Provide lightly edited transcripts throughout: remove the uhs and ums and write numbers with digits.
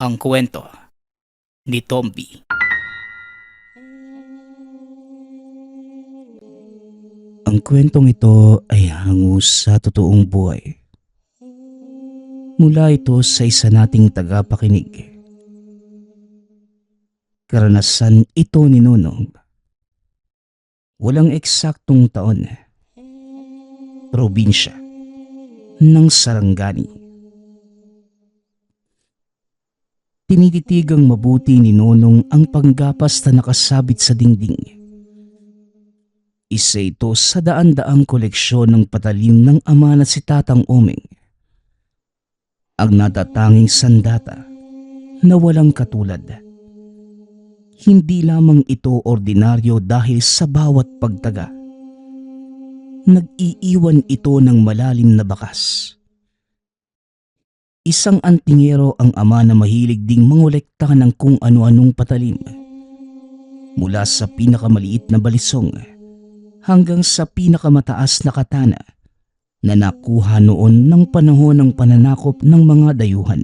Ang kwento ni Tomby. Ang kwentong ito ay hango sa totoong buhay. Mula ito sa isa nating tagapakinig. Karanasan ito ni Nonong. Walang eksaktong taon. Probinsya ng Sarangani. Tinititigang mabuti ni Nonong ang panggapas na nakasabit sa dingding. Isa ito sa daan-daang koleksyon ng patalim ng ama na si Tatang Omeng. Ang natatanging sandata na walang katulad. Hindi lamang ito ordinaryo dahil sa bawat pagtaga. Nag-iiwan ito ng malalim na bakas. Isang antingero ang ama na mahilig ding mangolekta ng kung ano-anong patalim. Mula sa pinakamaliit na balisong hanggang sa pinakamataas na katana na nakuha noon ng panahon ng pananakop ng mga dayuhan.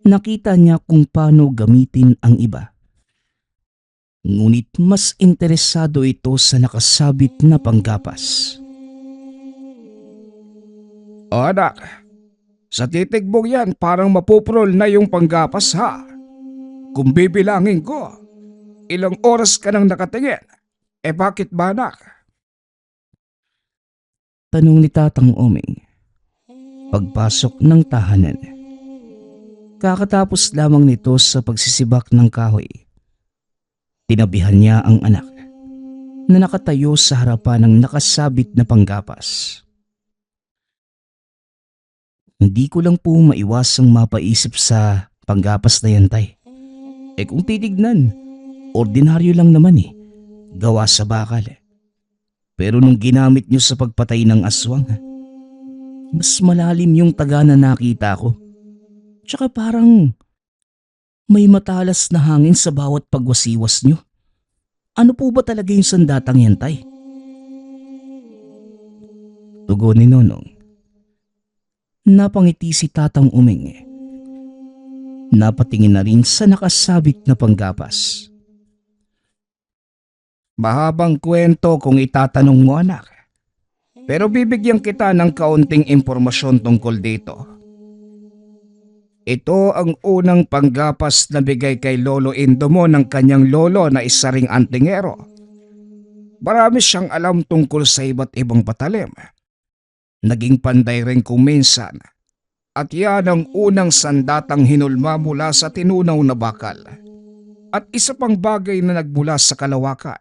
Nakita niya kung paano gamitin ang iba. Ngunit mas interesado ito sa nakasabit na panggapas. O anak, sa titig mong yan parang mapuprol na yung panggapas ha. Kung bibilangin ko, ilang oras ka nang nakatingin? Bakit ba anak? Tanong ni Tatang Omeng. Pagpasok ng tahanan. Kakatapos lamang nito sa pagsisibak ng kahoy. Tinabihan niya ang anak na nakatayo sa harapan ng nakasabit na panggapas. Hindi ko lang po maiwasang mapaisip sa panggapas na yan, tay. Kung titignan, ordinaryo lang naman gawa sa bakal. Pero nung ginamit niyo sa pagpatay ng aswang, mas malalim yung taga na nakita ko. Tsaka parang may matalas na hangin sa bawat pagwasiwas niyo. Ano po ba talaga yung sandatang yan, tay? Tugon ni Nonong. Napangiti si Tatang Umeng. Napatingin na rin sa nakasabit na panggapas. Mahabang kwento kung itatanong mo anak. Pero bibigyan kita ng kaunting impormasyon tungkol dito. Ito ang unang panggapas na bigay kay Lolo Indomo ng kanyang lolo na isa ring antingero. Marami siyang alam tungkol sa iba't ibang patalim. Naging panday rin kung minsan. At yan ang unang sandatang hinulma mula sa tinunaw na bakal. At isa pang bagay na nagmula sa kalawakan.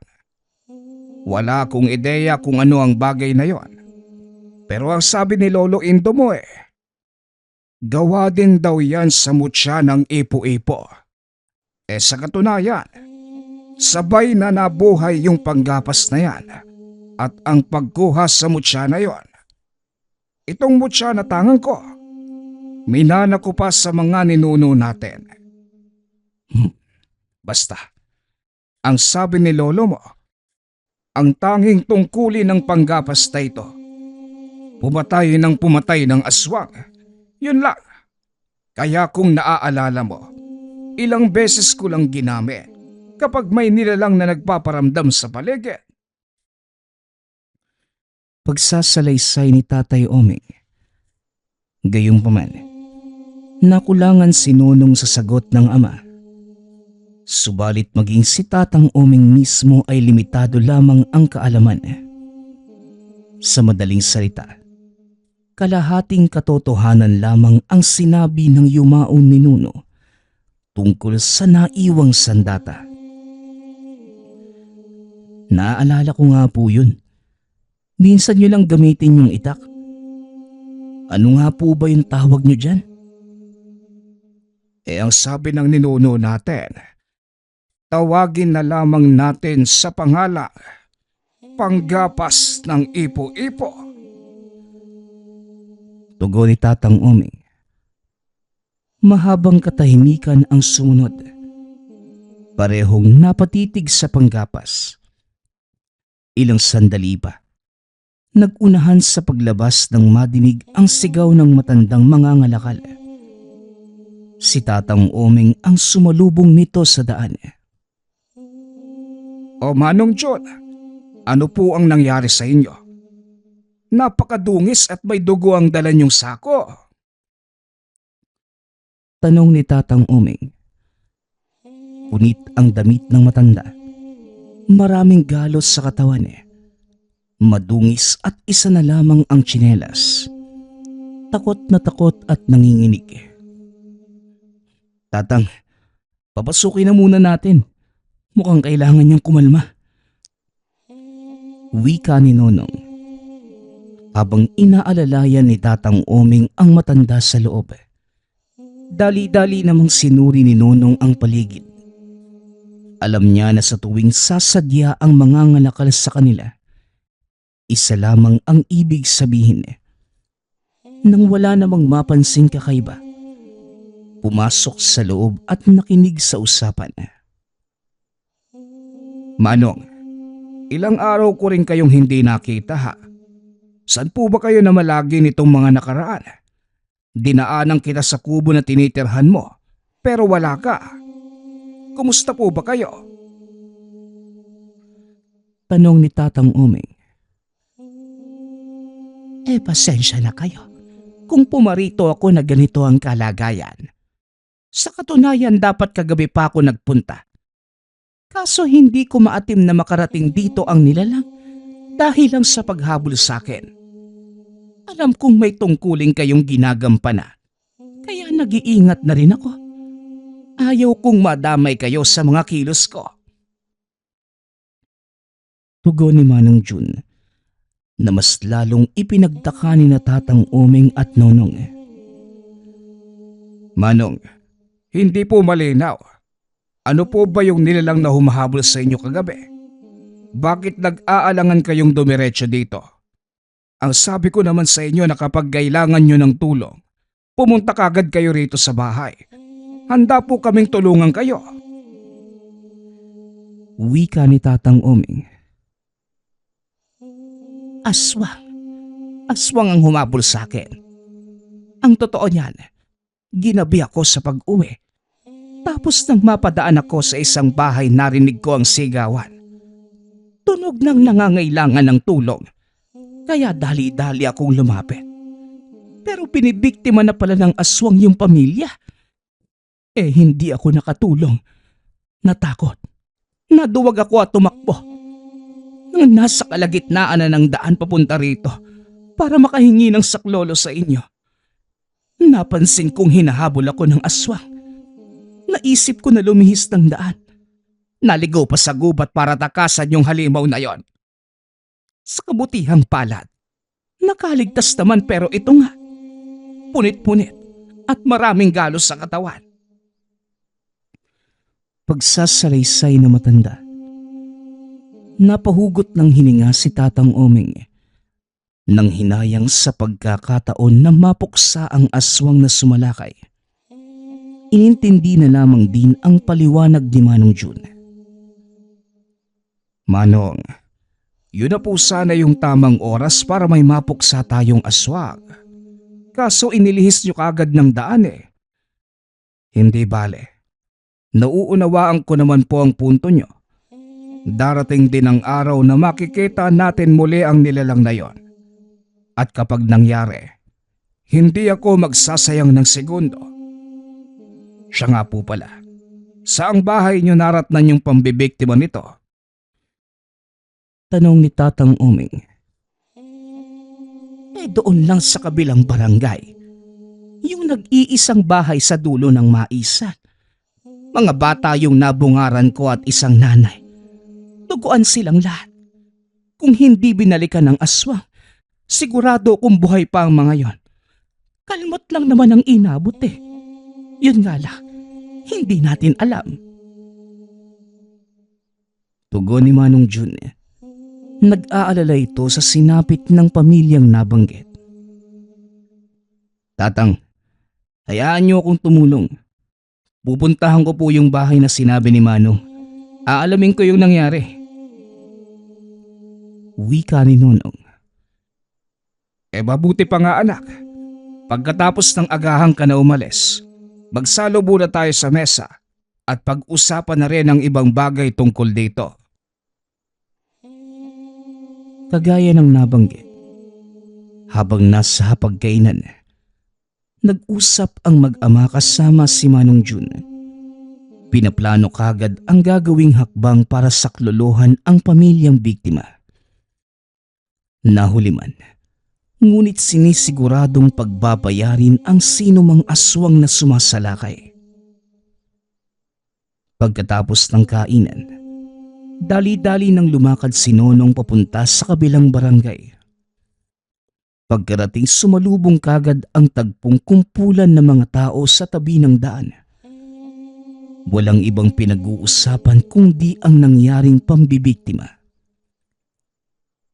Wala akong ideya kung ano ang bagay na yon. Pero ang sabi ni Lolo Indomo gawa din daw yan sa mutya ng ipo-ipo. Sa katunayan, sabay na nabuhay yung panggapas na yan at ang pagkuha sa mutya na yon. Itong mutya na tangan ko, minana ko pa sa mga ninuno natin. Basta, ang sabi ni Lolo mo, ang tanging tungkulin ng panggapas na ito, pumatay ng aswang. Yun lang. Kaya kung naaalala mo, ilang beses ko lang ginamit kapag may nilalang na nagpaparamdam sa paligid. Pagsasalaysay ni Tatay Omeng. Gayunpaman, nakulangan si Nonong sa sagot ng ama. Subalit maging si Tatang Omeng mismo ay limitado lamang ang kaalaman. Sa madaling salita, kalahating katotohanan lamang ang sinabi ng yumaon ni Nuno tungkol sa naiwang sandata. Naaalala ko nga po yun. Minsan nyo lang gamitin yung itak. Ano nga po ba yung tawag nyo dyan? Ang sabi ng ninuno natin, tawagin na lamang natin sa pangalang panggapas ng ipo-ipo. Tugon ni Tatang Omeng. Mahabang katahimikan ang sumunod. Parehong napatitig sa panggapas. Ilang sandali pa. Nag-unahan sa paglabas ng madinig ang sigaw ng matandang mangangalakal. Si Tatang Oming ang sumalubong nito sa daan. O Manong John, ano po ang nangyari sa inyo? Napakadungis at may dugo ang dala niyong sako. Tanong ni Tatang Oming. Punit ang damit ng matanda. Maraming galos sa katawan. Madungis at isa na lamang ang tsinelas. Takot at nanginginig. Tatang, papasukin na muna natin. Mukhang kailangan niyang kumalma. Wika ni Nonong. Habang inaalalayan ni Tatang Oming ang matanda sa loob. Dali-dali namang sinuri ni Nonong ang paligid. Alam niya na sa tuwing sasadya ang mangangalakal sa kanila, isa lamang ang ibig sabihin. Nang wala namang mapansing kakaiba, pumasok sa loob at nakinig sa usapan. Manong, ilang araw ko rin kayong hindi nakita ha. Saan po ba kayo namalagi nitong mga nakaraan? Dinaanan kita sa kubo na tinitirhan mo, pero wala ka. Kumusta po ba kayo? Tanong ni Tatang Oming. Pasensya na kayo kung pumarito ako na ganito ang kalagayan. Sa katunayan dapat kagabi pa ako nagpunta. Kaso hindi ko maatim na makarating dito ang nilalang dahil lang sa paghabol sa akin. Alam kong may tungkuling kayong ginagampanan, kaya nag-iingat na rin ako. Ayaw kong madamay kayo sa mga kilos ko. Tugon ni Manong Jun na mas lalong ipinagtaka ni na Tatang Oming at Nonong. Manong, hindi po malinaw. Ano po ba yung nilalang na humahabol sa inyo kagabi? Bakit nag-aalangan kayong dumiretso dito? Ang sabi ko naman sa inyo na kapag kailangan nyo ng tulong, pumunta kagad kayo rito sa bahay. Handa po kaming tulungan kayo. Wika ni Tatang Oming. Aswang. Aswang ang humabol sa akin. Ang totoo niyan, ginabi ako sa pag-uwi. Tapos nang mapadaan ako sa isang bahay, narinig ko ang sigawan. Tunog ng nangangailangan ng tulong. Kaya dali-dali akong lumapit. Pero binibiktima na pala ng aswang yung pamilya. Hindi ako nakatulong. Natakot. Naduwag ako at tumakbo. Nang nasa kalagitnaan na ng daan papunta rito para makahingi ng saklolo sa inyo, napansin kong hinahabol ako ng aswang. Naisip ko na lumihis ng daan. Naligaw pa sa gubat para takasan yung halimaw na yon. Sa kabutihang palad, nakaligtas naman pero ito nga, punit-punit at maraming galos sa katawan. Pagsasalaysay na matanda, napahugot ng hininga si Tatang Oming nang hinayang sa pagkakataon na mapuksa ang aswang na sumalakay. Inintindi na lamang din ang paliwanag ni Manong Jun. Manong, yun na po sana yung tamang oras para may mapuksa tayong aswang. Kaso inilihis nyo kagad ng daan eh. Hindi bale. Nauunawaan ko naman po ang punto nyo. Darating din ang araw na makikita natin muli ang nilalang na yon. At kapag nangyari, hindi ako magsasayang ng segundo. Siya nga po pala. Saang bahay nyo naratnan yung pambibiktima nito? Tanong ni Tatang Oming. Doon lang sa kabilang barangay. Yung nag-iisang bahay sa dulo ng maisan. Mga bata yung nabungaran ko at isang nanay. Duguan silang lahat. Kung hindi binalikan ng aswang, sigurado kung buhay pa ang mga yon. Kalmot lang naman ang inabot eh. Yun nga lang, hindi natin alam. Tugon ni Manong Jun. Nag-aalala ito sa sinapit ng pamilyang nabanggit. Tatang, hayaan niyo akong tumulong. Pupuntahan ko po yung bahay na sinabi ni Manong. Aalamin ko yung nangyari. Wika ni Nonong. Mabuti pa nga anak. Pagkatapos ng agahan ka na umalis, Magsalo muna tayo sa mesa at pag-usapan na rin ang ibang bagay tungkol dito. Kagaya ng nabanggit, habang nasa hapagkainan, nag-usap ang mag-ama kasama si Manong Jun. Pinaplano kagad ang gagawing hakbang para saklolohan ang pamilyang biktima. Nahuli man, ngunit sinisiguradong pagbabayarin ang sino mang aswang na sumasalakay. Pagkatapos ng kainan, dali-dali nang lumakad si Nonong papunta sa kabilang barangay. Pagkarating sumalubong kagad ang tagpong kumpulan ng mga tao sa tabi ng daan. Walang ibang pinag-uusapan kundi ang nangyaring pambibiktima.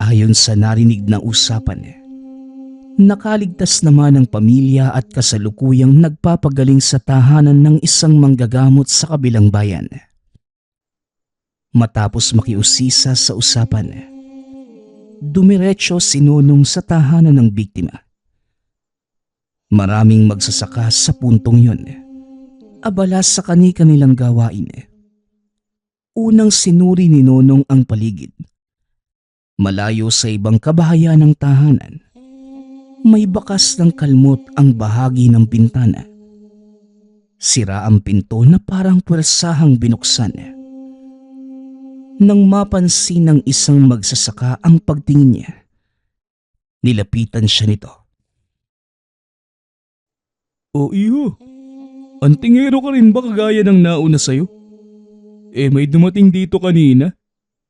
Ayon sa narinig na usapan, nakaligtas naman ang pamilya at kasalukuyang nagpapagaling sa tahanan ng isang manggagamot sa kabilang bayan. Matapos makiusisa sa usapan, dumiretso si Nonong sa tahanan ng biktima. Maraming magsasaka sa puntong yun, abala sa kani-kanilang gawain. Unang sinuri ni Nonong ang paligid. Malayo sa ibang kabahayan ng tahanan, may bakas ng kalmot ang bahagi ng bintana. Sira ang pinto na parang puwersahang binuksan. Nang mapansin ng isang magsasaka ang pagtingin niya, nilapitan siya nito. O iho, antingero ka rin ba kagaya ng nauna sa'yo? May dumating dito kanina.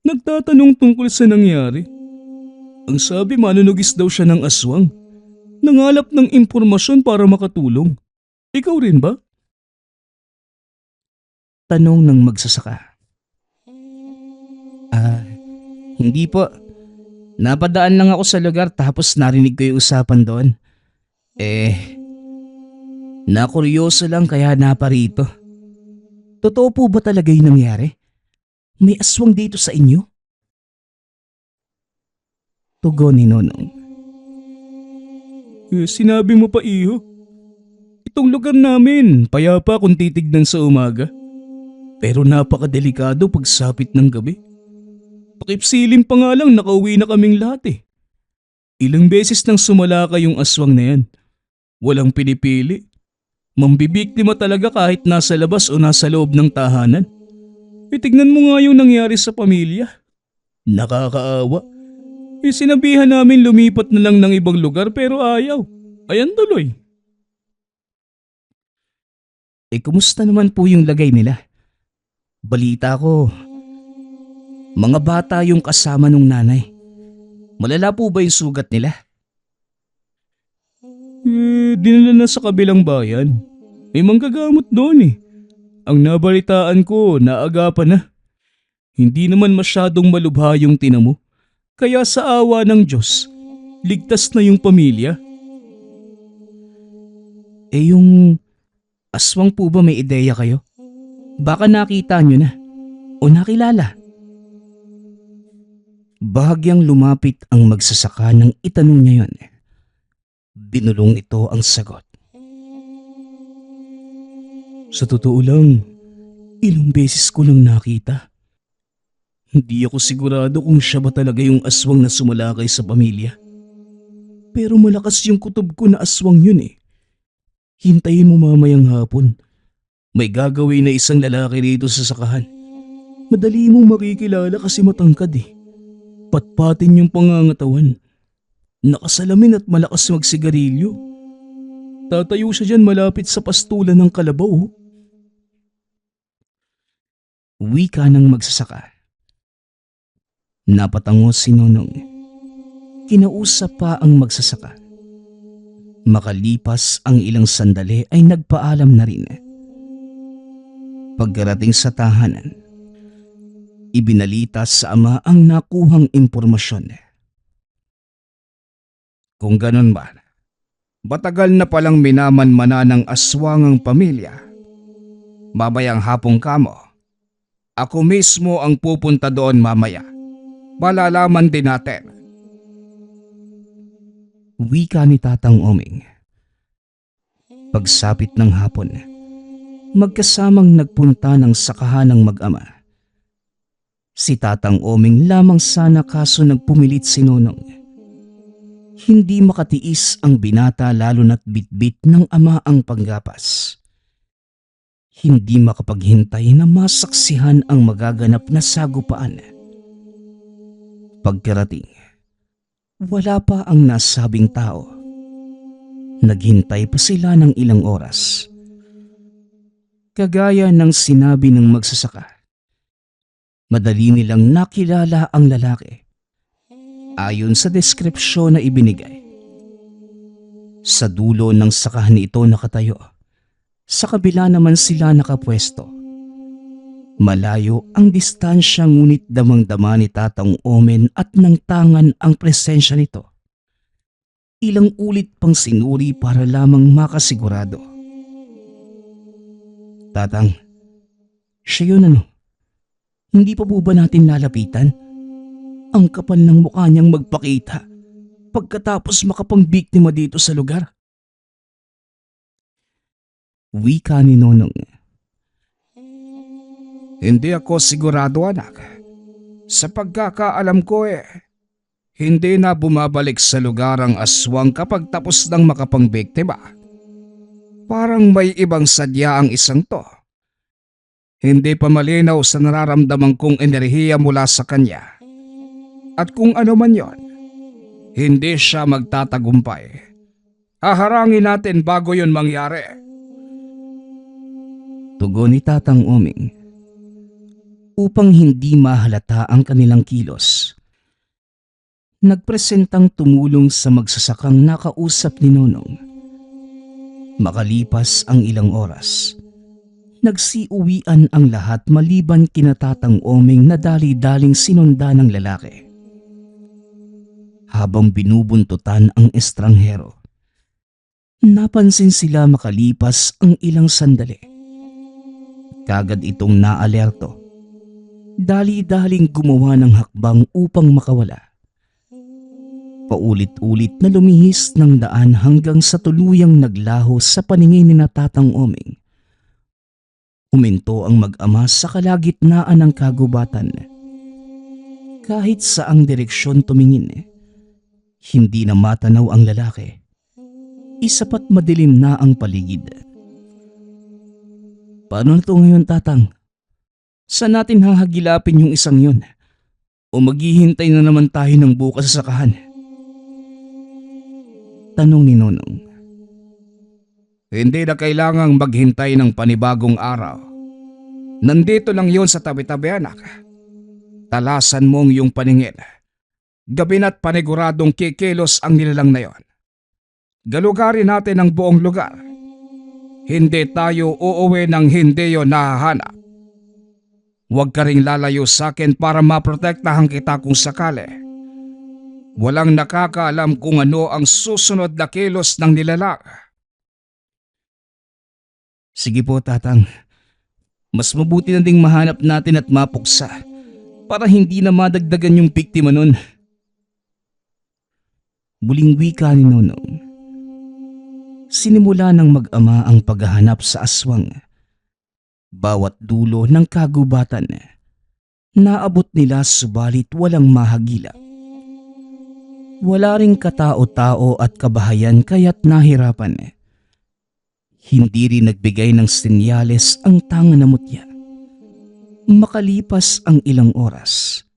Nagtatanong tungkol sa nangyari. Ang sabi manunugis daw siya ng aswang. Nangalap ng impormasyon para makatulong. Ikaw rin ba? Tanong ng magsasaka. Hindi po. Napadaan lang ako sa lugar tapos narinig ko yung usapan doon. Nakuryoso lang kaya naparito. Totoo po ba talaga yung nangyari? May aswang dito sa inyo? Tugon ni Nonong. Sinabi mo pa iho. Itong lugar namin, payapa kung titignan sa umaga. Pero napakadelikado pagsapit ng gabi. Pakipsilim pa nga lang nakauwi na kaming lahat. Ilang beses nang sumalakay yung aswang na yan. Walang pinipili. Mambibiktima talaga kahit nasa labas o nasa loob ng tahanan. Tignan mo nga yung nangyari sa pamilya. Nakakaawa. Sinabihan namin lumipat na lang ng ibang lugar pero ayaw. Ayan tuloy. Kumusta naman po yung lagay nila? Balita ko, mga bata yung kasama nung nanay. Malala po ba yung sugat nila? Dinala na sa kabilang bayan. May manggagamot doon. Ang nabalitaan ko, naagapan na. Hindi naman masyadong malubha yung tinamo. Kaya sa awa ng Diyos, ligtas na yung pamilya. Yung aswang po ba may ideya kayo? Baka nakita nyo na o nakilala. Bahagyang lumapit ang magsasaka nang itanong niya yun. Binulong ito ang sagot. Sa totoo lang, ilang beses ko lang nakita. Hindi ako sigurado kung siya ba talaga yung aswang na sumalakay sa pamilya. Pero malakas yung kutob ko na aswang yun. Hintayin mo mamayang hapon. May gagawin na isang lalaki dito sa sakahan. Madali mong makikilala kasi matangkad. Patpatin yung pangangatawan. Nakasalamin at malakas magsigarilyo. Tatayo siya dyan malapit sa pastulan ng kalabaw. Wika ng magsasaka. Napatango si Nonong. Kinausap pa ang magsasaka. Makalipas ang ilang sandali ay nagpaalam na rin. Pagkarating sa tahanan, ibinalita sa ama ang nakuhang impormasyon. Kung ganun ba, matagal na palang minamanmana ng aswang ang pamilya. Mamayang hapong kamo, ako mismo ang pupunta doon mamaya. Malalaman din natin. Wika ni Tatang Oming. Pagsapit ng hapon, magkasamang nagpunta ng sakahan ng mag-ama. Si Tatang Oming lamang sana kaso nagpumilit si Nonong. Hindi makatiis ang binata lalo na't bitbit ng ama ang panggapas. Hindi makapaghintay na masaksihan ang magaganap na sagupaan. Pagkarating, wala pa ang nasabing tao. Naghintay pa sila ng ilang oras. Kagaya ng sinabi ng magsasaka, madali nilang nakilala ang lalaki ayon sa deskripsyon na ibinigay. Sa dulo ng sakahan ito nakatayo, sa kabila naman sila nakapwesto. Malayo ang distansya ngunit damang-dama ni Tatang Omen at nang tangan ang presensya nito. Ilang ulit pang sinuri para lamang makasigurado. Tatang, siya yun ano? Hindi pa po ba natin lalapitan? Ang kapal ng mukha niyang magpakita pagkatapos makapangbiktima dito sa lugar. Wika ni Nonong. Hindi ako sigurado, anak. Sa pagkakaalam ko hindi na bumabalik sa lugar ang aswang kapag tapos ng makapangbiktima. Parang may ibang sadya ang isang to. Hindi pa malinaw sa nararamdaman kong enerhiya mula sa kanya. At kung ano man yon, hindi siya magtatagumpay. Haharangin natin bago yon mangyari. Tugon ni Tatang Oming. Upang hindi mahalata ang kanilang kilos, nagpresentang tumulong sa magsasakang nakausap ni Nonong. Makalipas ang ilang oras, nagsiuwian ang lahat maliban kina Tatang Oming na dali-daling sinunda ng lalaki. Habang binubuntutan ang estranghero, napansin sila makalipas ang ilang sandali. Kagad itong naalerto. Dali-daling gumawa ng hakbang upang makawala. Paulit-ulit na lumihis ng daan hanggang sa tuluyang naglaho sa paningin ni Tatang Oming. Huminto ang mag-ama sa kalagitnaan ng kagubatan. Kahit saang direksyon tumingin, hindi na matanaw ang lalaki. Isapat madilim na ang paligid. Paano na ito ngayon, Tatang? Saan natin hahagilapin yung isang yun? O maghihintay na naman tayo ng bukas sa sakahan? Tanong ni Nonong. Hindi na kailangang maghintay ng panibagong araw. Nandito lang yon sa tabi-tabi, anak. Talasan mong yung paningin. Gabi na't paniguradong kikilos ang nilalang na yon. Galugarin natin ang buong lugar. Hindi tayo uuwi nang hindi yon nahahanap. Huwag ka ring lalayo sa akin para maprotektahan kita kung sakali. Walang nakakaalam kung ano ang susunod na kilos ng nilalang. Sige po, Tatang. Mas mabuti na ding mahanap natin at mapuksa para hindi na madagdagan yung biktima nun. Muling wika ni Nonong. Sinimula ng mag-ama ang paghahanap sa aswang. Bawat dulo ng kagubatan, naabot nila subalit walang mahagilap. Wala ring katao-tao at kabahayan kaya't nahirapan. Hindi rin nagbigay ng senyales ang tanga na mutya. Makalipas ang ilang oras,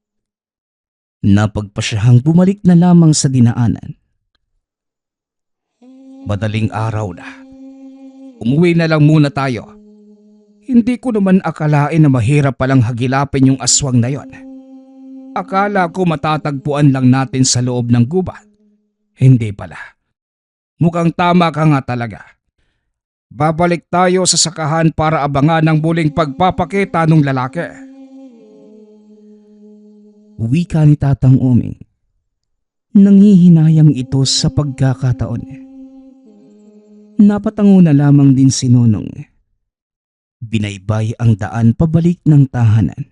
napagpasyahang bumalik na lamang sa dinaanan. Madaling araw na. Umuwi na lang muna tayo. Hindi ko naman akalain na mahirap palang hagilapin yung aswang na yon. Akala ko matatagpuan lang natin sa loob ng gubat. Hindi pala. Mukhang tama ka nga talaga. Babalik tayo sa sakahan para abangan ang muling pagpapakita ng lalaki. Wika ni Tatang Oming. Nanghihinayang ito sa pagkakataon. Napatango na lamang din si Nonong. Binaybay ang daan pabalik ng tahanan.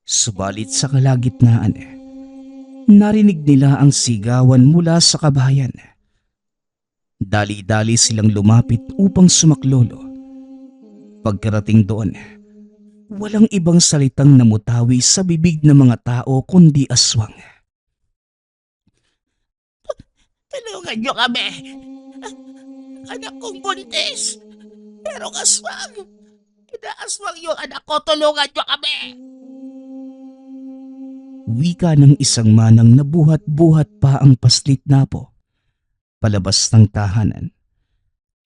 Subalit sa kalagitnaan, narinig nila ang sigawan mula sa kabahayan. Dali-dali silang lumapit upang sumaklolo Pagkarating doon, walang ibang salitang namutawi sa bibig ng mga tao kundi aswang. Tulungan niyo kami. Anak kong buntis. Pero aswang. Inaaswang yung anak ko. Tulungan niyo kami. Wika ng isang manang na buhat-buhat pa ang paslit na po, palabas ng tahanan,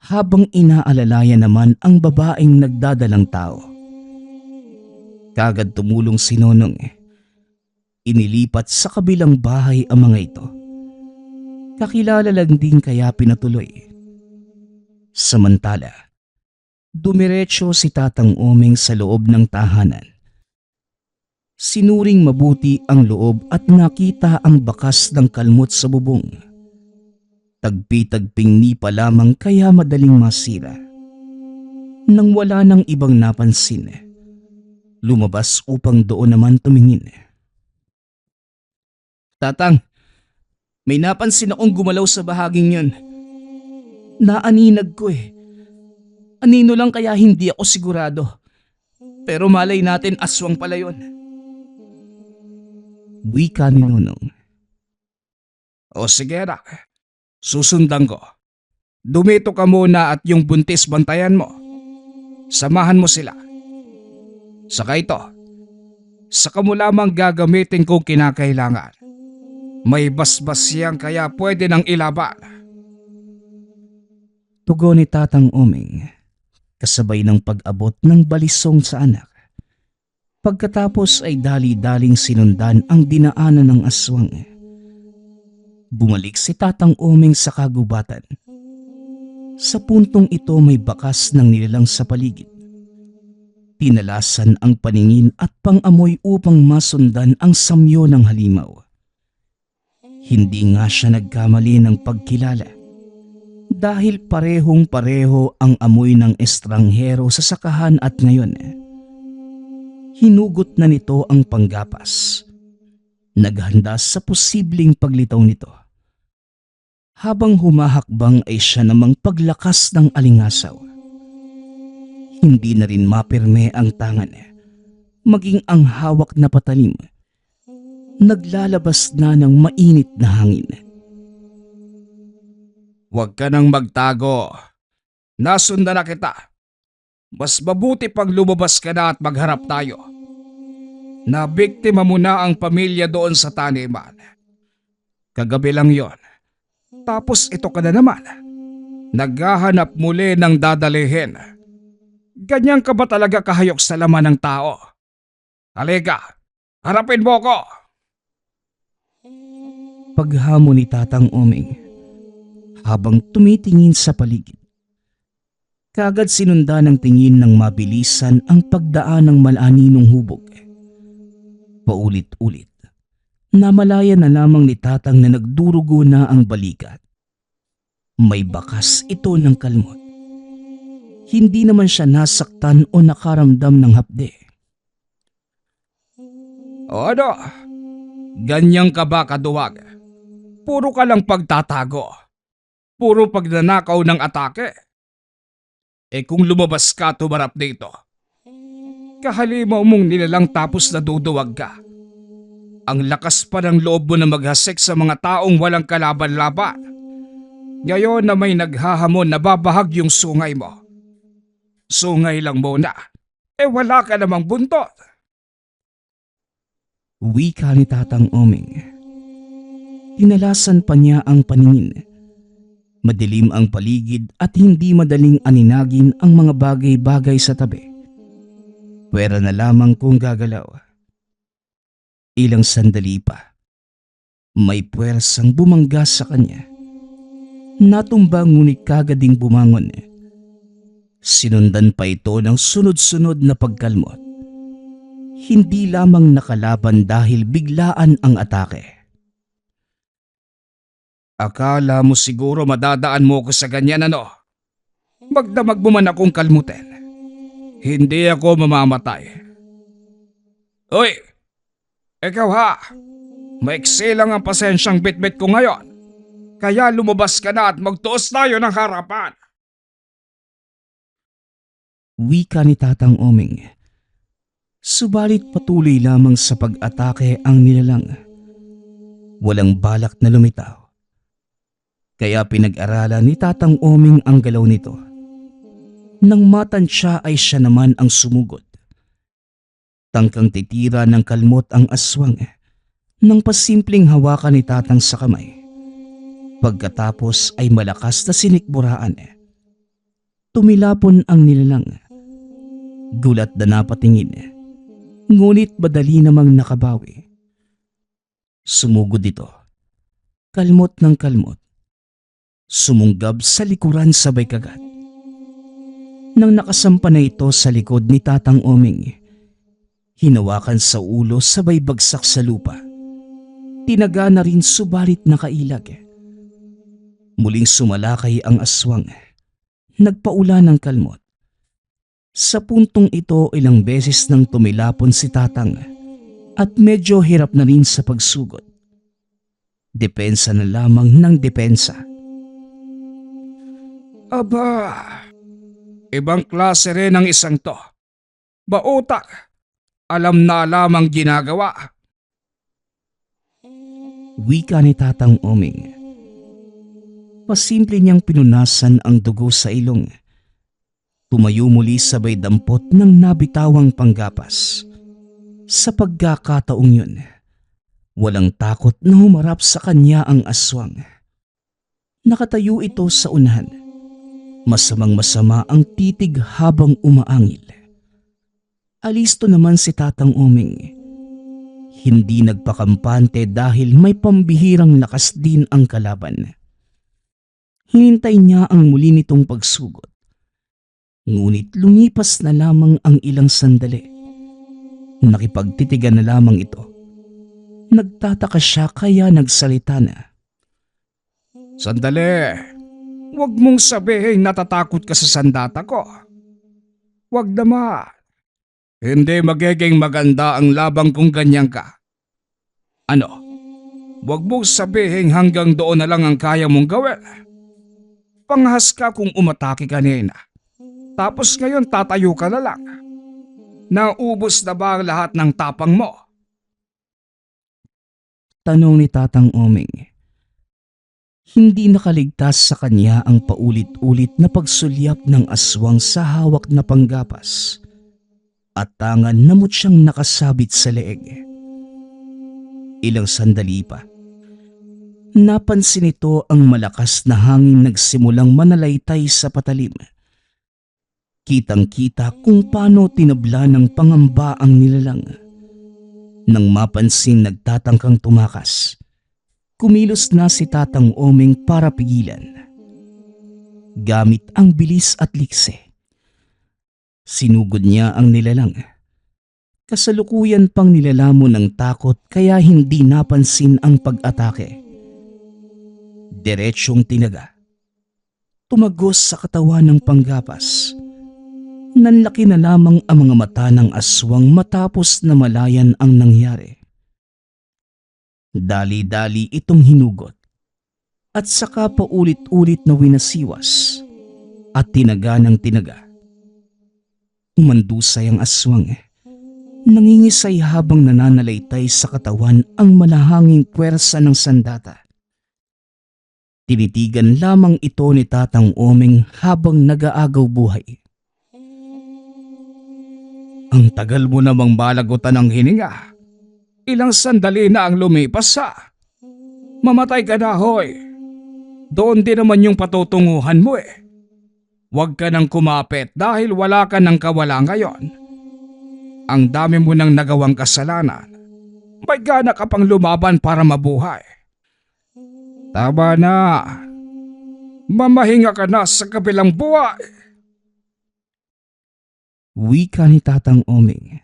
habang inaalalayan naman ang babaeng nagdadalang tao. Kagad tumulong si Nonong. Inilipat sa kabilang bahay ang mga ito. Kakilala lang din kaya pinatuloy. Samantala, dumiretso si Tatang Omeng sa loob ng tahanan. Sinuring mabuti ang loob at nakita ang bakas ng kalmot sa bubong. Tagpi-tagping nipa lamang kaya madaling masira. Nang wala nang ibang napansin, lumabas upang doon naman tumingin. Tatang, may napansin akong gumalaw sa bahaging yun. Naaninag ko eh. Anino lang kaya hindi ako sigurado. Pero malay natin aswang pala yun. Wika ni Nonong. O sige anak, susundan ko. Dumito ka muna at yung buntis bantayan mo. Samahan mo sila. Saka ito, saka mo lamang gagamitin kung kinakailangan. May basbas yan kaya pwede nang ilaban. Tugon ni Tatang Omeng, kasabay ng pag-abot ng balisong sa anak. Pagkatapos ay dali-daling sinundan ang dinaanan ng aswang. Bumalik si Tatang Omeng sa kagubatan. Sa puntong ito may bakas ng nilalang sa paligid. Tinalasan ang paningin at pang-amoy upang masundan ang samyo ng halimaw. Hindi nga siya nagkamali ng pagkilala dahil parehong-pareho ang amoy ng estranghero sa sakahan at ngayon. Hinugot na nito ang panggapas. Naghanda sa posibleng paglitaw nito. Habang humahakbang ay siya namang paglakas ng alingasaw. Hindi na rin mapirme ang tangan, maging ang hawak na patalim. Naglalabas na ng mainit na hangin. Huwag ka nang magtago. Nasundan na kita. Mas mabuti pag lumabas ka na at magharap tayo. Nabiktima mo na ang pamilya doon sa taniman. Kagabi lang yon. Tapos ito ka na naman. Naghahanap muli ng dadalihin. Ganyan ka ba talaga kahayok sa laman ng tao? Halika, harapin mo ko! Paghamon ni Tatang Omeng habang tumitingin sa paligid. Kagad sinundan ng tingin ng mabilisan ang pagdaan ng malaninong hubog. Paulit-ulit, namalaya na lamang ni Tatang na nagdurugo na ang balikat. May bakas ito ng kalmot. Hindi naman siya nasaktan o nakaramdam ng hapde. O ano? Ganyan ka ba kaduwag? Puro ka lang pagtatago. Puro pagnanakaw ng atake. Kung lumabas ka tumarap dito, kahalimaw mong nilalang tapos naduduwag ka. Ang lakas pa ng loob mo na maghasik sa mga taong walang kalaban-laban. Ngayon na may naghahamon na babahag yung sungay mo. Sungay lang muna, wala ka namang buntot. Wika ni Tatang Omeng. Tinalasan pa niya ang paningin. Madilim ang paligid at hindi madaling aninagin ang mga bagay-bagay sa tabi. Pwera na lamang kung gagalaw. Ilang sandali pa, may puwersang bumangga sa kanya. Natumba ngunit kagading bumangon. Sinundan pa ito ng sunod-sunod na pagkalmot. Hindi lamang nakalaban dahil biglaan ang atake. Akala mo siguro madadaan mo ko sa ganyan ano? Magdamag mo man akong kalmutin. Hindi ako mamamatay. Uy! Ikaw ha! Maiksi lang ang pasensyang bitbit ko ngayon. Kaya lumabas ka na at magtuos tayo ng harapan. Wika ni Tatang Oming. Subalit patuloy lamang sa pag-atake ang nilalang. Walang balak na lumitaw. Kaya pinag-aralan ni Tatang Oming ang galaw nito. Nang matansya ay siya naman ang sumugod. Tangkang titira ng kalmot ang aswang nang pasimpleng hawakan ni Tatang sa kamay. Pagkatapos ay malakas na sinikburaan. Tumilapon ang nilalang. Gulat na napatingin, ngunit madali namang nakabawi. Sumugod ito, kalmot ng kalmot. Sumunggab sa likuran sabay kagat. Nang nakasampa na ito sa likod ni Tatang Oming, hinawakan sa ulo sabay bagsak sa lupa. Tinaga na rin subalit nakailag. Muling sumalakay ang aswang. Nagpaula ng kalmot. Sa puntong ito ilang beses nang tumilapon si Tatang at medyo hirap na rin sa pagsugod. Depensa na lamang ng depensa. Aba, ibang klase rin ang isang to. Bautak, alam na alam ang ginagawa. Wika ni Tatang Oming. Pasimple niyang pinunasan ang dugo sa ilong. Tumayo muli sabay dampot ng nabitawang panggapas. Sa pagkakataong yun, walang takot na humarap sa kanya ang aswang. Nakatayo ito sa unahan. Masamang-masama ang titig habang umaangil. Alisto naman si Tatang Oming. Hindi nagpakampante dahil may pambihirang lakas din ang kalaban. Hinintay niya ang muli nitong pagsugod. Ngunit lumipas na lamang ang ilang sandali. Nakipagtitigan na lamang ito. Nagtataka siya kaya nagsalita na. Sandali, huwag mong sabihin natatakot ka sa sandata ko. Huwag naman. Hindi magiging maganda ang labang kung ganyan ka. Ano? Huwag mong sabihin hanggang doon na lang ang kaya mong gawin. Panghas ka kung umatake kanina. Tapos ngayon tatayo ka na lang. Naubos na ba ang lahat ng tapang mo? Tanong ni Tatang Oming. Hindi nakaligtas sa kanya ang paulit-ulit na pagsulyap ng aswang sa hawak na panggapas at tangan na mutyang nakasabit sa leeg. Ilang sandali pa. Napansin ito ang malakas na hangin nagsimulang manalaytay sa patalim. Kitang-kita kung paano tinabla ng pangamba ang nilalang. Nang mapansin nagtatangkang tumakas, kumilos na si Tatang Oming para pigilan. Gamit ang bilis at likse. Sinugod niya ang nilalang. Kasalukuyan pang nilalamon ng takot kaya hindi napansin ang pag-atake. Diretsyong tinaga. Tumagos sa katawan ng panggapas. Nanlaki na lamang ang mga mata ng aswang matapos na malayan ang nangyari. Dali-dali itong hinugot at saka paulit-ulit na winasiwas at tinaga ng tinaga. Umandusay ang aswang. Nangingisay habang nananalaytay sa katawan ang malahanging puwersa ng sandata. Tinitigan lamang ito ni Tatang Oming habang nag-aagaw buhay. Ang tagal mo namang balagutan ng hininga. Ilang sandali na ang lumipas ha. Mamatay ka na hoy. Doon din naman yung patutunguhan mo eh. Huwag ka nang kumapit dahil wala ka nang kawala ngayon. Ang dami mo nang nagawang kasalanan. May gana ka pang lumaban para mabuhay. Tama na. Mamahinga ka na sa kabilang buhay. Wika ni Tatang Oming.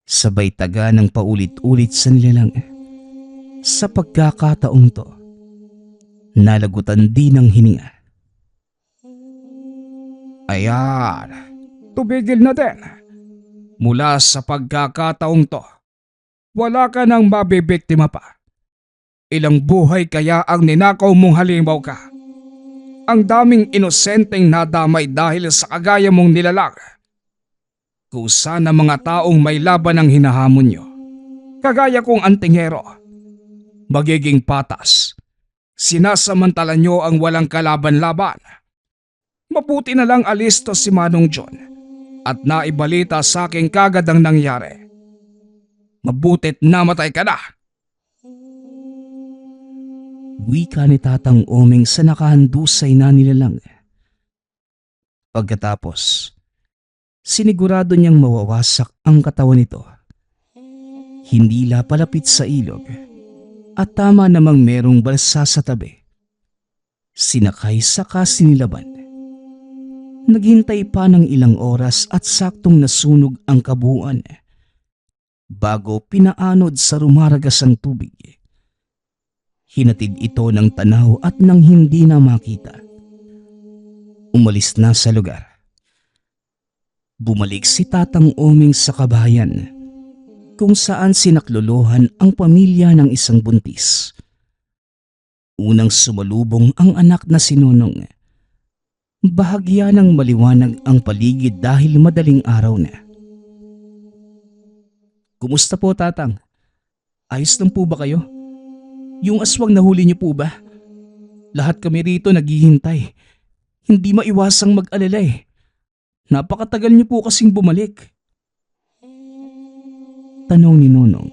Sabay taga ng paulit-ulit sa nilalang. Sa pagkakataong to, nalagutan din ng hininga. Ayan, tumigil na din. Mula sa pagkakataong to, wala ka nang mabibiktima pa. Ilang buhay kaya ang ninakaw mong halimaw ka. Ang daming inosenteng nadamay dahil sa kagaya mong nilalang. Kung sana mga taong may laban ang hinahamon nyo, kagaya kong antingero, magiging patas. Sinasamantala nyo ang walang kalaban-laban. Mabuti na lang alisto si Manong John at naibalita sa akin kagad ang nangyari. Mabutit namatay ka na. Wika ni Tatang Oming sa nakahandusay na nilalang. Pagkatapos, sinigurado niyang mawawasak ang katawan nito. Hindi palapit sa ilog at tama namang merong balsa sa tabi. Sinakay saka sinilaban. Naghintay pa ng ilang oras at saktong nasunog ang kabuuan bago pinaanod sa rumaragasang tubig. Hinatid ito ng tanaw at nang hindi na makita. Umalis na sa lugar. Bumalik si Tatang Oming sa kabahayan kung saan sinaklolohan ang pamilya ng isang buntis. Unang sumalubong ang anak na si Nonong. Bahagya ng maliwanag ang paligid dahil madaling araw na. Kumusta po, Tatang? Ayos lang po ba kayo? Yung aswang nahuli niyo po ba? Lahat kami rito naghihintay. Hindi maiwasang mag-alala eh. Napakatagal niyo po kasing bumalik. Tanong ni Nonong.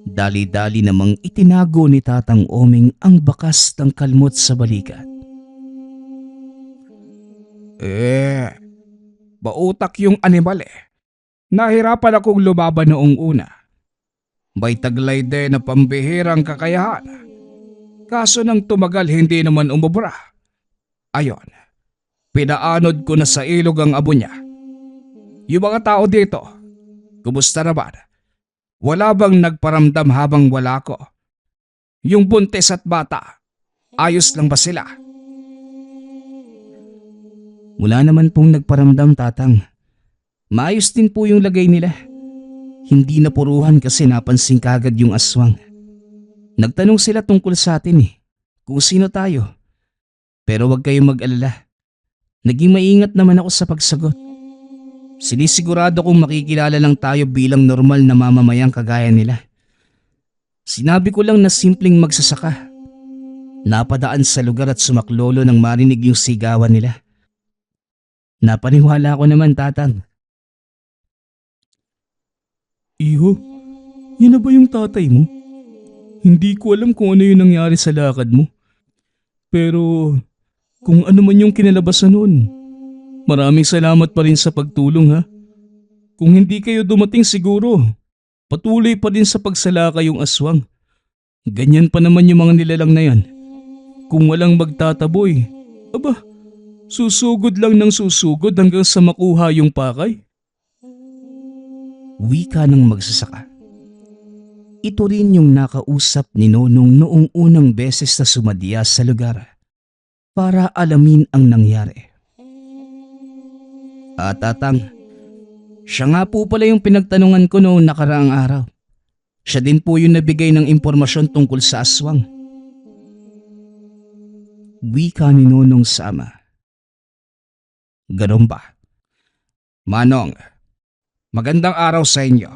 Dali-dali namang itinago ni Tatang Oming ang bakas ng kalmot sa balikat. Bautak yung animal eh. Nahirapan akong lumaban noong una. May taglay din na pambihirang kakayahan. Kaso nang tumagal hindi naman umubra. Ayon, pinaanod ko na sa ilog ang abo niya. Yung mga tao dito, kumusta naman? Wala bang nagparamdam habang wala ko? Yung buntis at bata, ayos lang ba sila? Wala naman pong nagparamdam, Tatang. Maayos din po yung lagay nila. Hindi napuruhan kasi napansin kagad yung aswang. Nagtanong sila tungkol sa atin kung sino tayo. Pero wag kayong mag-alala. Naging maingat naman ako sa pagsagot. Sinisigurado kong makikilala lang tayo bilang normal na mamamayang kagaya nila. Sinabi ko lang na simpleng magsasaka. Napadaan sa lugar at sumaklolo nang marinig yung sigawan nila. Napaniwala ko naman, Tatang. Iho, yan na ba yung tatay mo? Hindi ko alam kung ano yung nangyari sa lakad mo. Pero kung ano man yung kinalabasan noon, maraming salamat pa rin sa pagtulong ha. Kung hindi kayo dumating siguro, patuloy pa din sa pagsalakay yung aswang. Ganyan pa naman yung mga nilalang na yan. Kung walang magtataboy, aba, susugod lang ng susugod hanggang sa makuha yung pakay. Wika ng magsasaka. Ito rin yung nakausap ni Nonong noong unang beses na sumadya sa lugar para alamin ang nangyari. Tatang, siya nga po pala yung pinagtanungan ko noong nakaraang araw. Siya din po yung nabigay ng impormasyon tungkol sa aswang. Wika ni Nonong sa ama. Ganun ba? Manong, magandang araw sa inyo.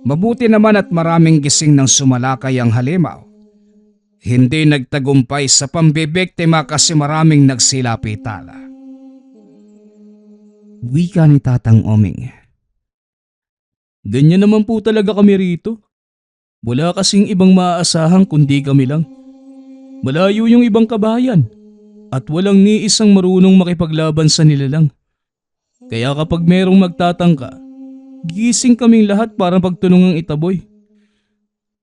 Mabuti naman at maraming gising ng sumalakay ang halimaw. Hindi nagtagumpay sa pambibiktima kasi maraming nagsilapitala. Wika ni Tatang Oming. Ganyan naman po talaga kami rito. Wala kasing ibang maaasahan kundi kami lang. Malayo yung ibang kabayan at walang ni isang marunong makipaglaban sa nilalang. Kaya kapag merong magtatangka, gising kaming lahat para pagtulungang itaboy.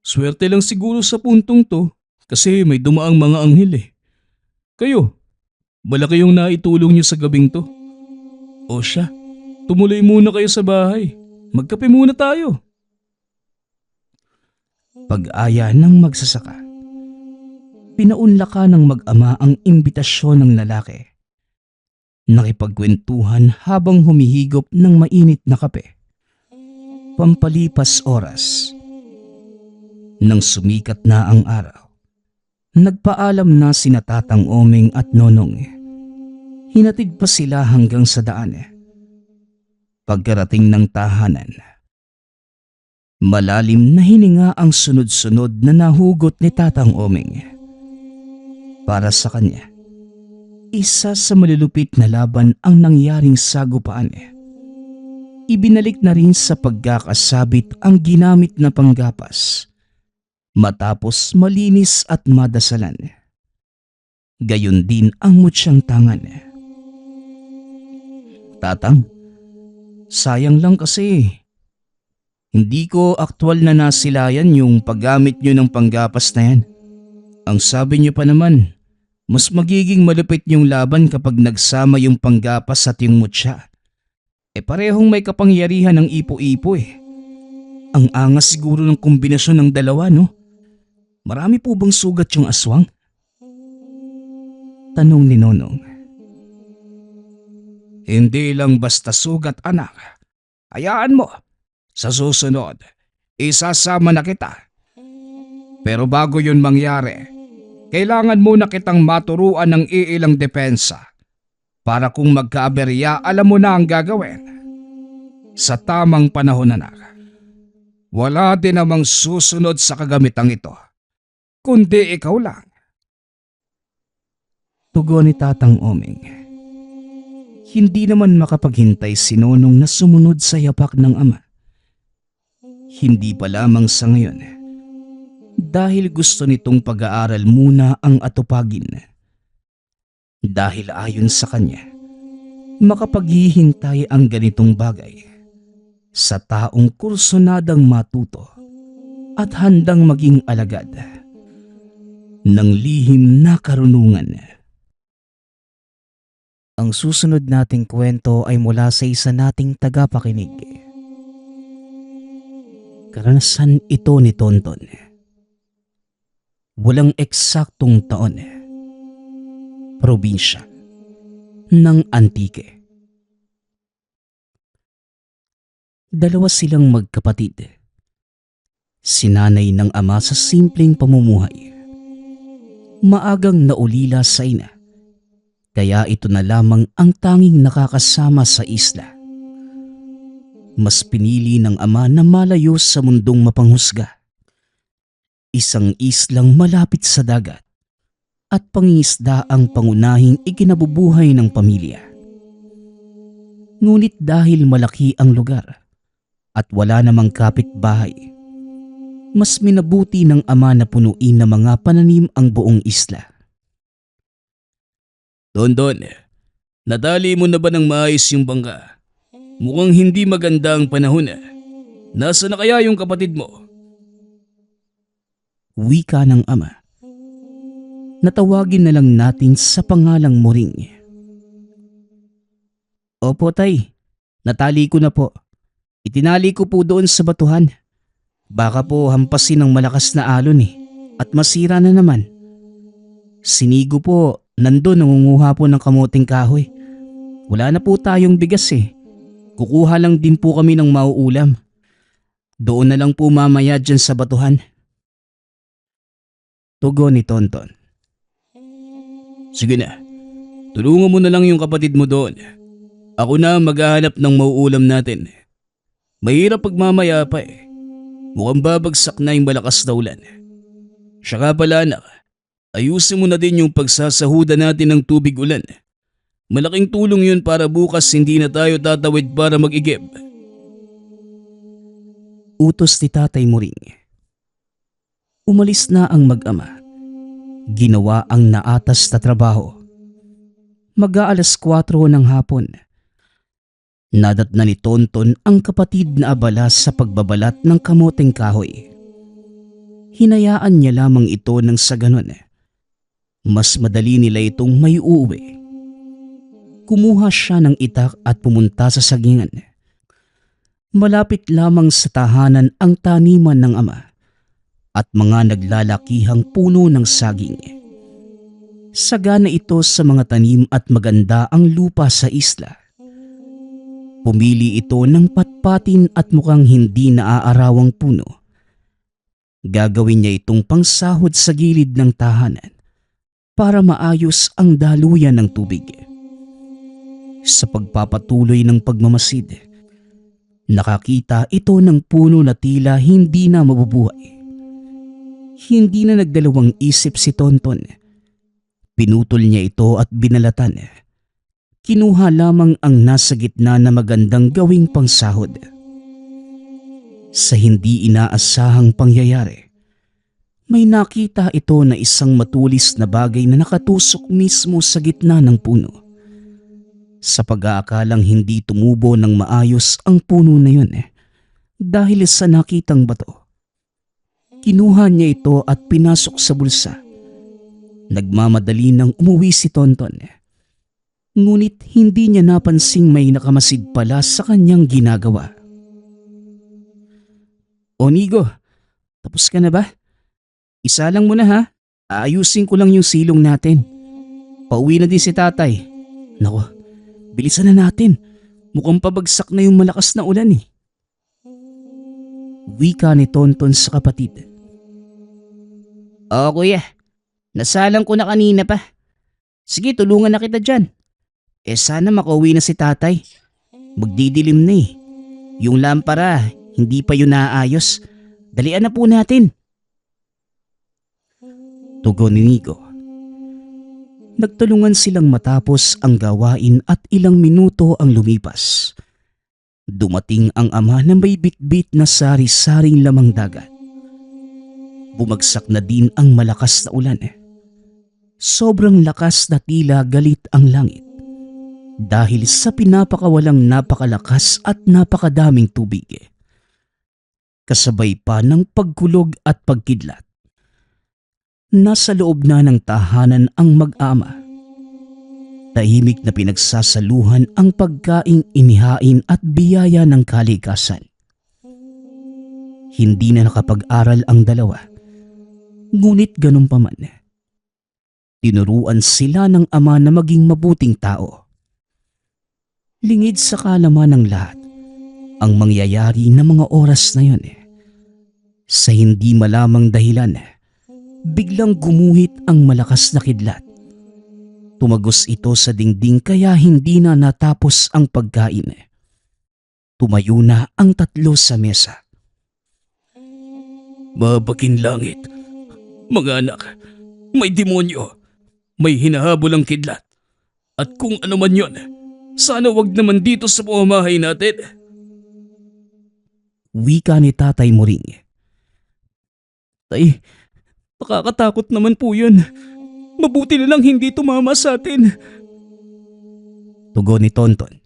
Swerte lang siguro sa puntong to kasi may dumaang mga anghel eh. Kayo, malaki yung naitulong niyo sa gabing to. O siya, tumuloy muna kayo sa bahay. Magkape muna tayo. Pag-aya ng magsasaka. Pinaunlaka ng mag-ama ang imbitasyon ng lalaki. Nakipagkwentuhan habang humihigop ng mainit na kape. Pampalipas oras. Nang sumikat na ang araw, Nagpaalam na sina Tatang Omeng at Nonong. Hinatid pa sila hanggang sa daan. Pagkarating ng tahanan, malalim na hininga ang sunod-sunod na nahugot ni Tatang Omeng. Para sa kanya, isa sa malulupit na laban ang nangyaring sagupaan. Ibinalik na rin sa pagkakasabit ang ginamit na panggapas matapos malinis at madasalan. Gayon din ang mutsyang tangan. Tatang, sayang lang kasi hindi ko aktwal na nasilayan yung paggamit nyo ng panggapas na yan. Ang sabi nyo pa naman, mas magiging malupit yung laban kapag nagsama yung panggapas at yung mutya. Parehong may kapangyarihan ng ipo-ipo . Ang angas siguro ng kombinasyon ng dalawa, no? Marami po bang sugat yung aswang? Tanong ni Nonong. Hindi lang basta sugat, anak. Hayaan mo. Sa susunod, isasama na kita. Pero bago yun mangyari, kailangan muna kitang maturuan ng iilang depensa para kung magkaaberya, alam mo na ang gagawin. Sa tamang panahon, anak. Wala din namang susunod sa kagamitang ito, kundi ikaw lang. Tugon ni Tatang Omeng. Hindi naman makapaghintay si Nonong na sumunod sa yapak ng ama. Hindi pa lamang sa ngayon, dahil gusto nitong pag-aaral muna ang atupagin. Dahil ayon sa kanya, makapaghihintay ang ganitong bagay sa taong kursunadang matuto at handang maging alagad ng lihim na karunungan. Ang susunod nating kwento ay mula sa isa nating tagapakinig. Karanasan ito ni Tonton. Walang eksaktong taon. Probinsya ng Antique. Dalawa silang magkapatid. Sinanay ng ama sa simpleng pamumuhay. Maagang naulila sa ina. Kaya ito na lamang ang tanging nakakasama sa isla. Mas pinili ng ama na malayo sa mundong mapanghusga. Isang islang malapit sa dagat at pangingisda ang pangunahing ikinabubuhay ng pamilya. Ngunit dahil malaki ang lugar at wala namang kapitbahay, mas minabuti ng ama na punuin ng mga pananim ang buong isla. Tonton, nadali mo na ba ng maayos yung bangka? Mukhang hindi maganda ang panahon . Nasa na kaya yung kapatid mo? Wika ng ama. Natawagin na lang natin sa pangalang Moring. Opo tay, natali ko na po. Itinali ko po doon sa batuhan. Baka po hampasin ng malakas na alon at masira na naman. Sinigo po, nandun nangunguha po ng kamuting kahoy. Wala na po tayong bigas . Kukuha lang din po kami ng mauulam. Doon na lang po mamaya dyan sa batuhan. Tugon ni Tonton. Sige na, tulungan mo na lang yung kapatid mo doon. Ako na maghahanap ng mauulam natin. Mahirap pagmamaya pa . Mukhang babagsak na yung malakas na ulan. Siya ka pala anak, ayusin mo na din yung pagsasahuda natin ng tubig ulan. Malaking tulong yun para bukas hindi na tayo tatawid para mag-igib. Utos ni Tatay Moring. Umalis na ang mag-ama. Ginawa ang naatas na trabaho. Mag-aalas 4 ng hapon. Nadat na ni Tonton ang kapatid na abala sa pagbabalat ng kamoteng kahoy. Hinayaan niya lamang ito nang sa ganon. Mas madali nila itong may uuwi. Kumuha siya ng itak at pumunta sa sagingan. Malapit lamang sa tahanan ang taniman ng ama at mga naglalakihang puno ng saging. Sagana ito sa mga tanim at maganda ang lupa sa isla. Pumili ito ng patpatin at mukhang hindi naaarawang puno. Gagawin niya itong pangsahod sa gilid ng tahanan para maayos ang daluyan ng tubig. Sa pagpapatuloy ng pagmamasid, nakakita ito ng puno na tila hindi na mabubuhay. Hindi na nagdalawang isip si Tonton. Pinutol niya ito at binalatan. Kinuha lamang ang nasa gitna na magandang gawing pangsahod. Sa hindi inaasahang pangyayari, may nakita ito na isang matulis na bagay na nakatusok mismo sa gitna ng puno. Sa pag-aakalang hindi tumubo ng maayos ang puno na yun dahil sa nakitang bato, kinuha niya ito at pinasok sa bulsa. Nagmamadali nang umuwi si Tonton. Ngunit hindi niya napansing may nakamasid pala sa kanyang ginagawa. O Nigo, tapos ka na ba? Isa lang muna ha. Aayusin ko lang yung silong natin. Pauwi na din si tatay. Nako, bilisan na natin. Mukhang pabagsak na yung malakas na ulan eh. Wika ni Tonton sa kapatid. Oo kuya, nasalang ko na kanina pa. Sige, tulungan na kita dyan. Sana makauwi na si tatay. Magdidilim na eh. Yung lampara, hindi pa yun naayos. Dalian na po natin. Tugon ni Nico. Nagtulungan silang matapos ang gawain at ilang minuto ang lumipas. Dumating ang ama na may bitbit na sari-saring lamang dagat. Bumagsak na din ang malakas na ulan. Sobrang lakas na tila galit ang langit dahil sa pinapakawalang napakalakas at napakadaming tubig. Kasabay pa ng pagkulog at pagkidlat. Nasa loob na ng tahanan ang mag-ama. Tahimik na pinagsasaluhan ang pagkaing inihain at biyaya ng kalikasan. Hindi na nakapag-aral ang dalawa. Ngunit ganun pa man, tinuruan sila ng ama na maging mabuting tao. Lingid sa kalaman ng lahat ang mangyayari na mga oras na yun. Sa hindi malamang dahilan, biglang gumuhit ang malakas na kidlat. Tumagos ito sa dingding kaya hindi na natapos ang pagkain. Tumayo na ang tatlo sa mesa. Mabakin langit. Mga anak, may demonyo. May hinahabol ang kidlat. At kung ano man yon, sana wag naman dito sa pamamahay natin. Wika ni Tatay Muring. Tay, nakakatakot naman po yun. Mabuti na lang hindi tumama sa atin. Tugon ni Tonton.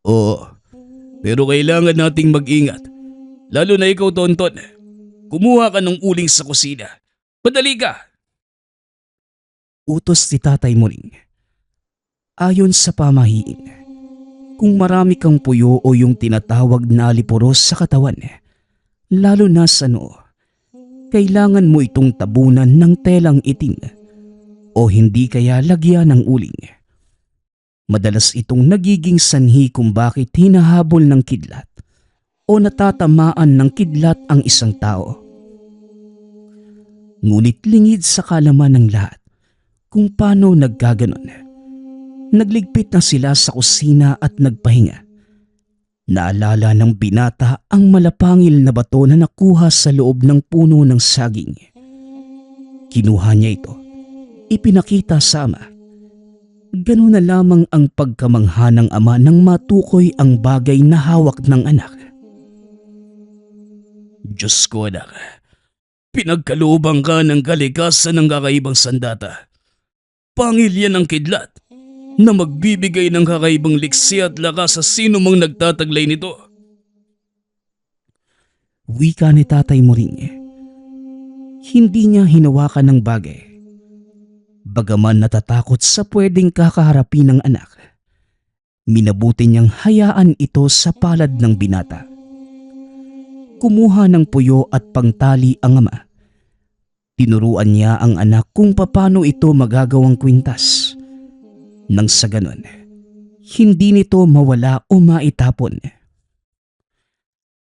Oo, pero kailangan nating mag-ingat. Lalo na ikaw, Tonton. Kumuha ka ng uling sa kusina. Padali ka! Utos ni Tatay Muring. Ayon sa pamahiin, kung marami kang puyo o yung tinatawag na alipuros sa katawan, lalo na sa noo, kailangan mo itong tabunan ng telang itim o hindi kaya lagyan ng uling. Madalas itong nagiging sanhi kung bakit hinahabol ng kidlat o natatamaan ng kidlat ang isang tao. Ngunit lingid sa kalaman ng lahat kung paano nagkaganon. Nagligpit na sila sa kusina at nagpahinga. Naalala ng binata ang malapangil na bato na nakuha sa loob ng puno ng saging. Kinuha niya ito. Ipinakita sa ama. Ganun na lamang ang pagkamangha ng ama nang matukoy ang bagay na hawak ng anak. Diyos ko, anak. Pinagkalooban ka ng kalikasan ng kakaibang sandata. Pangil yan ang kidlat na magbibigay ng kakaibang liksi at lakas sa sino mang nagtataglay nito. Wika ni Tatay Muring. Hindi niya hinawakan ng bagay. Bagaman natatakot sa pwedeng kakaharapin ng anak, minabuti niyang hayaan ito sa palad ng binata. Kumuha ng puyo at pangtali ang ama. Tinuruan niya ang anak kung paano ito magagawang kwintas. Nang sa ganon, hindi nito mawala o maitapon.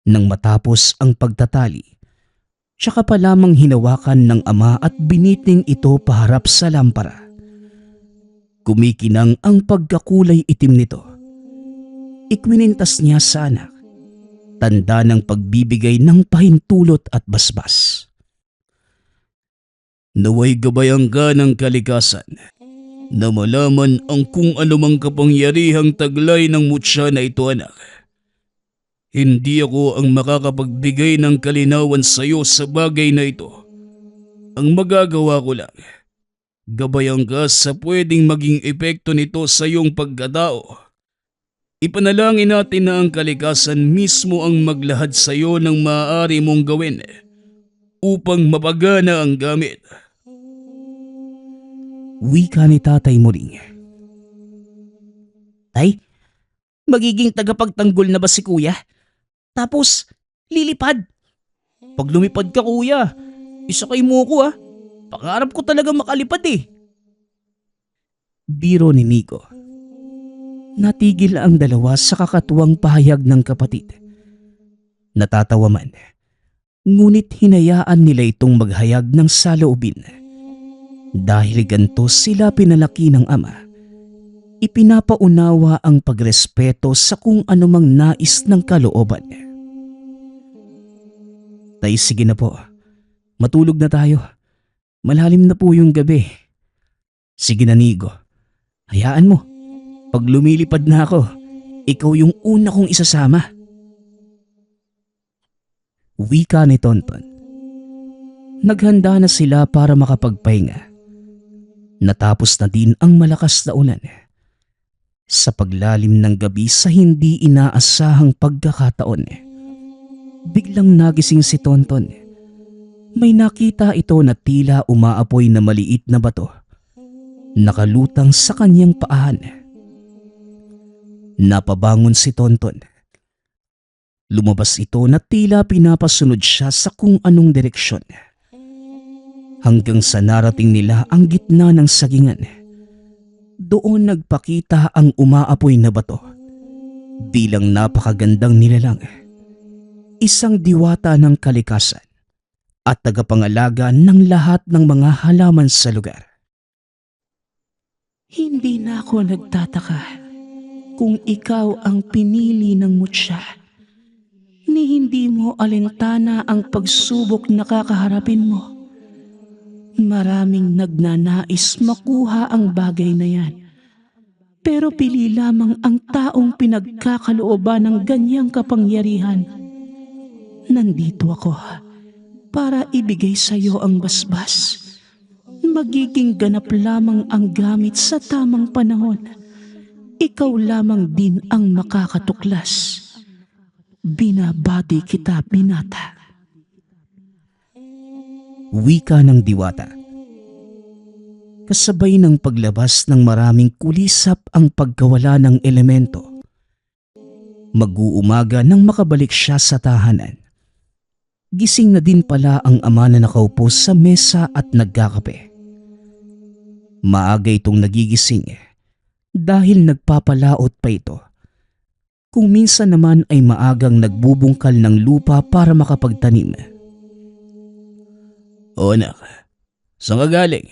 Nang matapos ang pagtatali, Tsaka pa lamang hinawakan ng ama at biniting ito paharap sa lampara. Kumikinang ang pagkakulay itim nito. Ikwinintas niya sa anak, tanda ng pagbibigay ng pahintulot at basbas. Naway gabayan ka ng kalikasan na malaman ang kung anumang kapangyarihang taglay ng mutya na ito, anak. Hindi ako ang makakapagbigay ng kalinawan sa iyo sa bagay na ito. Ang magagawa ko lang, gabayan ka sa pwedeng maging epekto nito sa iyong pagkatao. Ipanalangin natin na ang kalikasan mismo ang maglahad sa iyo ng maaari mong gawin upang mapagana ang gamit. Wika ni Tatay Muring. Tay, magiging tagapagtanggol na ba si kuya? Tapos, lilipad. Pag lumipad ka kuya, isakay mo ko ah. Pangarap ko talaga makalipad eh. Biro ni Nico. Natigil ang dalawa sa kakatuwang pahayag ng kapatid. Natatawa man, ngunit hinayaan nila itong maghayag ng saloobin. Dahil ganito sila pinalaki ng ama, ipinapaunawa ang pagrespeto sa kung anumang nais ng kalooban. Tay, sige na po. Matulog na tayo. Malalim na po yung gabi. Sige na, Nigo. Hayaan mo. Pag lumilipad na ako, ikaw yung una kong isasama. Wika ni Tonton. Naghanda na sila para makapagpahinga. Natapos na din ang malakas na ulan. Sa paglalim ng gabi sa hindi inaasahang pagkakataon, biglang nagising si Tonton. May nakita ito na tila umaapoy na maliit na bato, nakalutang sa kanyang paahan. Napabangon si Tonton. Lumabas ito na tila pinapasunod siya sa kung anong direksyon. Hanggang sa narating nila ang gitna ng sagingan. Doon nagpakita ang umaapoy na bato. Bilang napakagandang nilalang. Isang diwata ng kalikasan at tagapangalaga ng lahat ng mga halaman sa lugar. Hindi na ako nagtataka kung ikaw ang pinili ng mutya. Ni hindi mo alintana ang pagsubok na kakaharapin mo. Maraming nagnanais makuha ang bagay na yan. Pero pili lamang ang taong pinagkakalooban ng ganyang kapangyarihan. Nandito ako para ibigay sa iyo ang basbas. Magiging ganap lamang ang gamit sa tamang panahon. Ikaw lamang din ang makakatuklas. Binabati kita, binata. Wika ng diwata. Kasabay ng paglabas ng maraming kulisap ang pagkawala ng elemento. Mag-uumaga nang makabalik siya sa tahanan. Gising na din pala ang ama na nakaupo sa mesa at nagkakape. Maaga itong nagigising dahil nagpapalaot pa ito. Kung minsan naman ay maagang nagbubungkal ng lupa para makapagtanim. O anak, saan ka galing?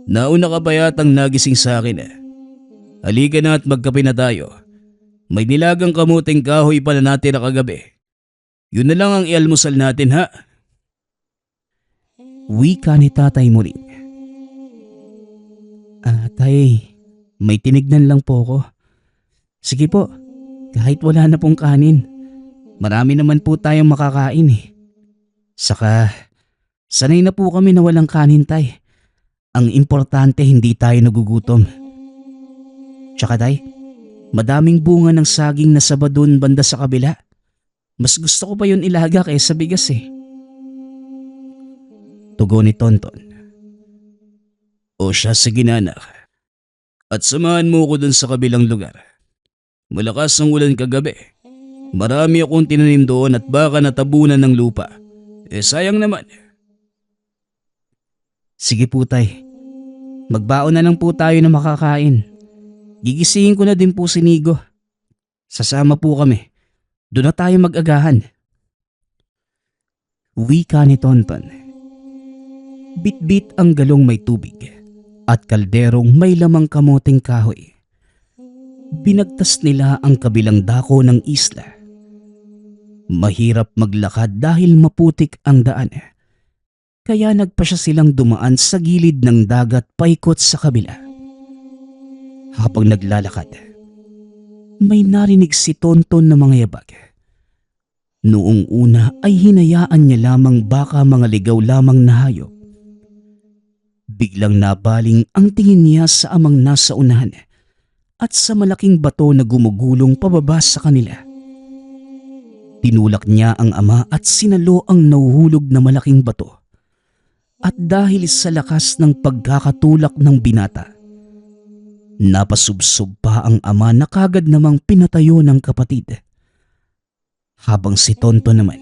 Nauna ka pa yatang nagising sa akin Halika na at magkape na tayo. May nilagang kamuting kahoy pa na natira kagabi. Yun na lang ang ialmusal natin ha. Wika ni Tatay Muring. Tay, may tinignan lang po ako. Sige po, kahit wala na pong kanin. Marami naman po tayong makakain Saka, sanay na po kami na walang kanin, Tay. Ang importante hindi tayo nagugutom. Tsaka Tay, madaming bunga ng saging na saba doon banda sa kabila. Mas gusto ko pa yun ilaga kaysa bigas Tugon ni Tonton. O siya, sige na anak. At samahan mo ko dun sa kabilang lugar. Malakas ang ulan kagabi. Marami akong tinanim doon at baka natabunan ng lupa. Sayang naman. Sige po, Tay. Magbaon na lang po tayo na makakain. Gigisingin ko na din po si Nigo. Sasama po kami. Doon na tayo mag-agahan. Wika ni Tonton. Bitbit ang galong may tubig at kalderong may lamang kamoting kahoy. Binagtas nila ang kabilang dako ng isla. Mahirap maglakad dahil maputik ang daan. Kaya nagpasya silang dumaan sa gilid ng dagat paikot sa kabila. Habang naglalakad, may narinig si Tonton na mga yabag. Noong una ay hinayaan niya lamang baka mga ligaw lamang na hayop. Biglang nabaling ang tingin niya sa amang nasa unahan at sa malaking bato na gumugulong pababa sa kanila. Tinulak niya ang ama at sinalo ang nahuhulog na malaking bato. At dahil sa lakas ng pagkakatulak ng binata, napasubsob pa ang ama na kagad namang pinatayo ng kapatid. Habang si Tonto naman,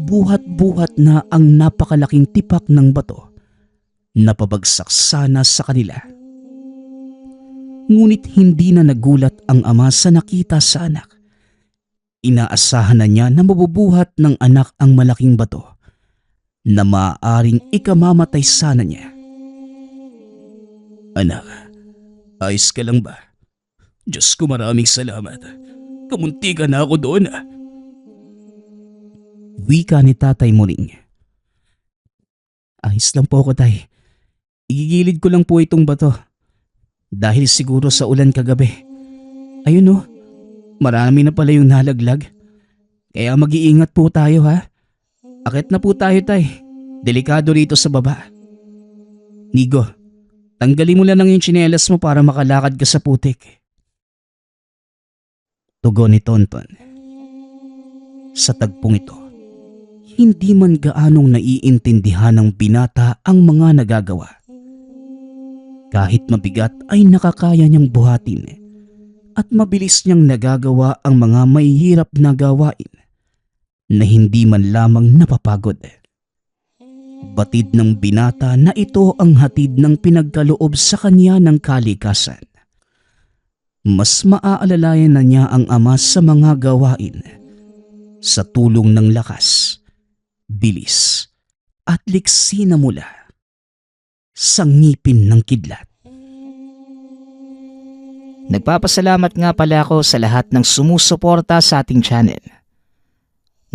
buhat-buhat na ang napakalaking tipak ng bato na pabagsak sana sa kanila. Ngunit hindi na nagulat ang ama sa nakita sa anak. Inaasahan na niya na mabubuhat ng anak ang malaking bato na maaaring ikamamatay sana niya. Anak, ayos ka lang ba? Diyos ko, maraming salamat. Kamunti ka na ako doon ah. Wika ni Tatay Muring. Ayos lang po ako, Tay. Igigilid ko lang po itong bato. Dahil siguro sa ulan kagabi. Ayun oh, marami na pala yung nalaglag. Kaya mag-iingat po tayo ha. Akit na po tayo, Tay. Delikado rito sa baba. Nigo, tanggalin mo lang yung tsinelas mo para makalakad ka sa putik. Tugon ni Tonton. Sa tagpong ito, hindi man gaanong naiintindihan ng binata ang mga nagagawa. Kahit mabigat ay nakakaya niyang buhatin at mabilis niyang nagagawa ang mga mahihirap na gawain na hindi man lamang napapagod. Batid ng binata na ito ang hatid ng pinagkaloob sa kanya ng kalikasan. Mas maaalalayan na niya ang ama sa mga gawain sa tulong ng lakas, bilis at liksi na mula sa ngipin ng kidlat. Nagpapasalamat nga pala ako sa lahat ng sumusuporta sa ating channel.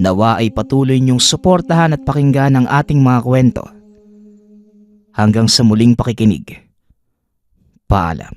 Nawa ay patuloy niyong suportahan at pakinggan ang ating mga kwento. Hanggang sa muling pakikinig. Paalam.